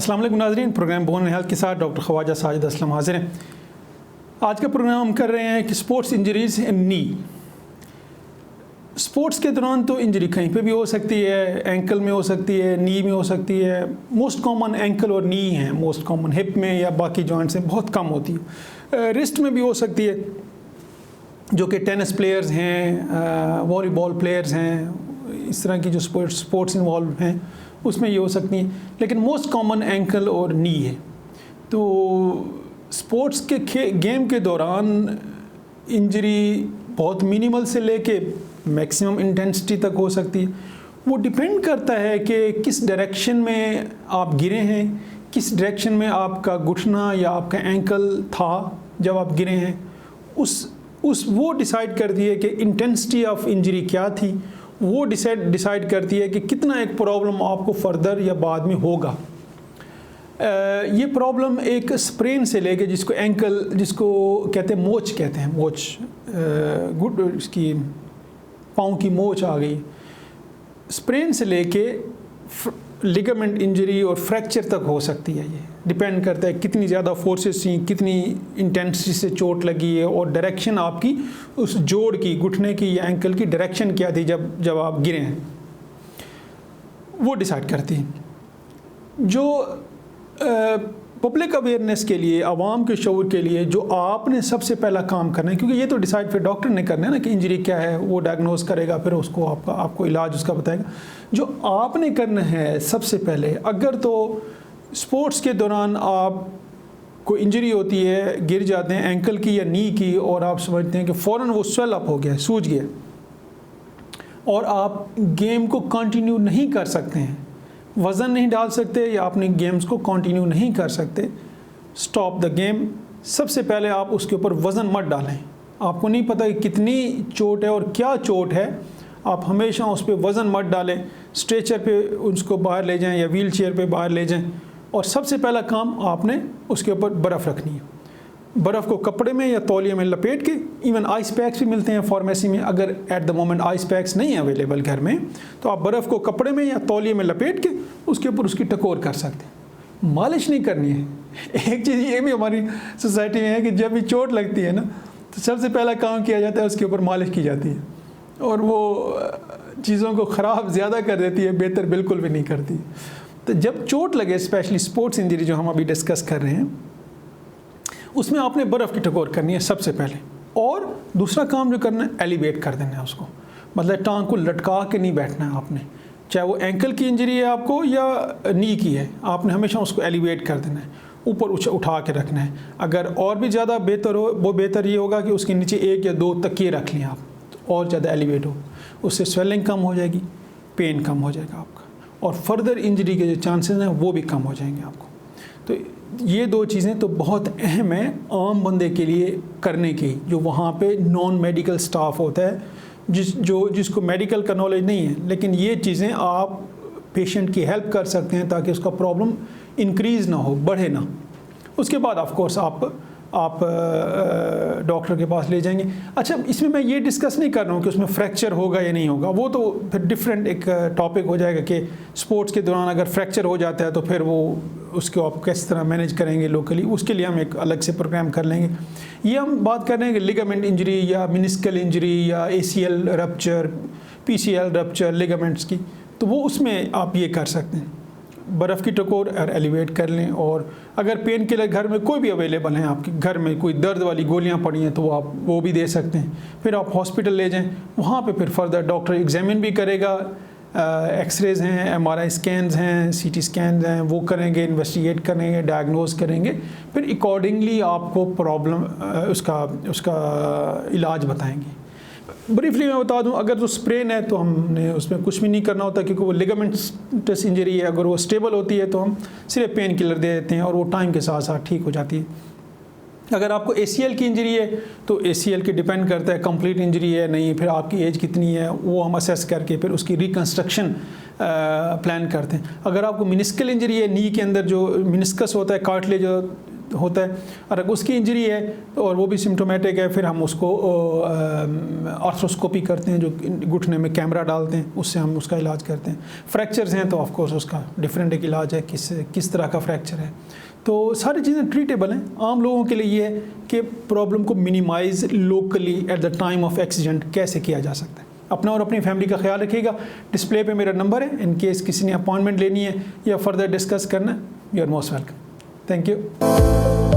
अस्सलाम वालेकुम नाज़रीन, प्रोग्राम बोन एंड हेल्थ के साथ डॉक्टर ख्वाजा साजिद असलम हाजिर हैं। आज का प्रोग्राम हम कर रहे हैं कि स्पोर्ट्स इंजरीज़ इन नी। स्पोर्ट्स के दौरान तो इंजरी कहीं पे भी हो सकती है, एंकल में हो सकती है, नी में हो सकती है। मोस्ट कॉमन एंकल और नी हैं, मोस्ट कॉमन हिप में या बाकी जॉइंट्स में बहुत कम होती है। रिस्ट में भी हो सकती है, जो कि टेनिस प्लेयर्स हैं, वॉलीबॉल प्लेयर्स हैं, इस तरह की जो स्पोर्ट्स इन्वॉल्व हैं उसमें ये हो सकती हैं। लेकिन मोस्ट कॉमन एंकल और नी है। तो स्पोर्ट्स के गेम के दौरान इंजरी बहुत मिनिमल से लेके मैक्सिमम इंटेंसिटी तक हो सकती है। वो डिपेंड करता है कि किस डायरेक्शन में आप गिरे हैं, किस डायरेक्शन में आपका घुटना या आपका एंकल था जब आप गिरे हैं। वो डिसाइड करती है कि इंटेंसिटी ऑफ इंजरी क्या थी। वो डिसाइड करती है कि कितना एक प्रॉब्लम आपको फर्दर या बाद में होगा। ये प्रॉब्लम एक स्प्रेन से लेके जिसको एंकल, जिसको कहते हैं मोच, कहते हैं मोच, इसकी पाँव की मोच आ गई, स्प्रेन से लेके लिगामेंट इंजरी और फ्रैक्चर तक हो सकती है। ये डिपेंड करता है कितनी ज़्यादा फोर्सेस थी, कितनी इंटेंसिटी से चोट लगी है और डायरेक्शन आपकी उस जोड़ की, घुटने की या एंकल की डायरेक्शन क्या थी जब आप गिरे हैं, वो डिसाइड करती है। जो पब्लिक अवेयरनेस के लिए, आवाम के शऊर के लिए जो आपने सबसे पहला काम करना है, क्योंकि ये तो डिसाइड फिर डॉक्टर ने करना है ना कि इंजरी क्या है, वो डायग्नोज करेगा, फिर उसको आपको इलाज उसका बताएगा। जो आपने करना है सबसे पहले, अगर तो स्पोर्ट्स के दौरान आप को इंजरी होती है, गिर जाते हैं एंकल की या नी की, और आप समझते हैं कि फ़ौरन वो स्वेल अप हो गया, सूज गया, और आप गेम को कंटिन्यू नहीं कर सकते हैं, वज़न नहीं डाल सकते या अपने गेम्स को कंटिन्यू नहीं कर सकते, स्टॉप द गेम। सबसे पहले आप उसके ऊपर वज़न मत डालें। आपको नहीं पता कि कितनी चोट है और क्या चोट है, आप हमेशा उस पर वज़न मत डालें। स्ट्रेचर पे उसको बाहर ले जाएं या व्हील चेयर पर बाहर ले जाएं। और सबसे पहला काम आपने उसके ऊपर बर्फ़ रखनी है। बर्फ़ को कपड़े में या तौलिए में लपेट के, इवन आइस पैक्स भी मिलते हैं फार्मेसी में, अगर at the moment ice packs नहीं है अवेलेबल घर में, तो आप बर्फ़ को कपड़े में या तौलिए में लपेट के उसके ऊपर उसकी टकोर कर सकते हैं। मालिश नहीं करनी है। एक चीज़ ये भी हमारी सोसाइटी में है कि जब भी चोट लगती है ना, तो सबसे पहला काम किया जाता है उसके ऊपर मालिश की जाती है, और वो चीज़ों को ख़राब ज़्यादा कर देती है, बेहतर बिल्कुल भी नहीं करती। तो जब चोट लगे, स्पेशली स्पोर्ट्स इंजरी जो हम अभी डिस्कस कर रहे हैं, उसमें आपने बर्फ़ की टकोर करनी है सबसे पहले। और दूसरा काम जो करना है, एलिवेट कर देना है उसको, मतलब टांग को लटका के नहीं बैठना है आपने। चाहे वो एंकल की इंजरी है आपको या नी की है, आपने हमेशा उसको एलिवेट कर देना है, ऊपर उठा के रखना है। अगर और भी ज़्यादा बेहतर हो, वो बेहतर ये होगा कि उसके नीचे 1 या 2 तकिए रख लें आप, तो और ज़्यादा एलिवेट हो, उससे स्वेलिंग कम हो जाएगी, पेन कम हो जाएगा आपका, और फर्दर इंजरी के जो चांसेस हैं वो भी कम हो जाएंगे आपको। तो ये 2 चीज़ें तो बहुत अहम है आम बंदे के लिए करने की, जो वहाँ पे नॉन मेडिकल स्टाफ होता है, जिसको मेडिकल का नॉलेज नहीं है। लेकिन ये चीज़ें आप पेशेंट की हेल्प कर सकते हैं ताकि उसका प्रॉब्लम इंक्रीज़ ना हो, बढ़े ना। उसके बाद ऑफ कोर्स आप डॉक्टर के पास ले जाएंगे। अच्छा, इसमें मैं ये डिस्कस नहीं कर रहा हूँ कि उसमें फ्रैक्चर होगा या नहीं होगा, वो तो फिर डिफरेंट एक टॉपिक हो जाएगा कि स्पोर्ट्स के दौरान अगर फ्रैक्चर हो जाता है तो फिर वो उसको आप किस तरह मैनेज करेंगे लोकली, उसके लिए हम एक अलग से प्रोग्राम कर लेंगे। ये हम बात कर रहे हैं कि लिगामेंट इंजरी या मिनिस्कल इंजरी या ACL rupture, PCL rupture ligaments की, तो वो उसमें आप ये कर सकते हैं, बर्फ़ की टकोर और एलिवेट कर लें। और अगर पेन किलर घर में कोई भी अवेलेबल हैं, आपके घर में कोई दर्द वाली गोलियां पड़ी हैं, तो आप वो भी दे सकते हैं। फिर आप हॉस्पिटल ले जाएं, वहाँ पे फिर फर्दर डॉक्टर एग्जामिन भी करेगा, एक्सरेज हैं, MRI स्कैन्स हैं, CT स्कैन्स हैं, वो करेंगे, इन्वेस्टिगेट करेंगे, डायग्नोज करेंगे, फिर अकॉर्डिंगली आपको प्रॉब्लम उसका इलाज बताएंगे। ब्रीफली मैं बता दूं, अगर जो स्प्रेन है तो हमने उसमें कुछ भी नहीं करना होता, क्योंकि वो लिगामेंटस इंजरी है। अगर वो स्टेबल होती है तो हम सिर्फ पेन किलर दे देते हैं और वो टाइम के साथ साथ ठीक हो जाती है। अगर आपको ACL की इंजरी है तो ACL की डिपेंड करता है कंप्लीट इंजरी है नहीं, फिर आपकी एज कितनी है, वो हम असेस करके फिर उसकी रिकन्स्ट्रक्शन प्लान करते हैं। अगर आपको मिनिस्कल इंजरी है, नी के अंदर जो मिनिस्कस होता है, कार्टिलेज होता है। और अगर उसकी इंजरी है और वो भी सिम्टोमेटिक है, फिर हम उसको आर्थ्रोस्कोपी करते हैं, जो घुटने में कैमरा डालते हैं, उससे हम उसका इलाज करते हैं। फ्रैक्चर्स हैं तो ऑफकोर्स उसका डिफरेंट एक इलाज है, किस तरह का फ्रैक्चर है। तो सारी चीज़ें ट्रीटेबल हैं। आम लोगों के लिए ये है कि प्रॉब्लम को minimise locally at the time of accident कैसे किया जा सकता है। अपना और अपनी फैमिली का ख्याल रखिएगा। डिस्प्ले पे मेरा नंबर है, इन केस किसी ने अपॉइंटमेंट लेनी है या फर्दर डिस्कस करना है, you are most welcome. Thank you.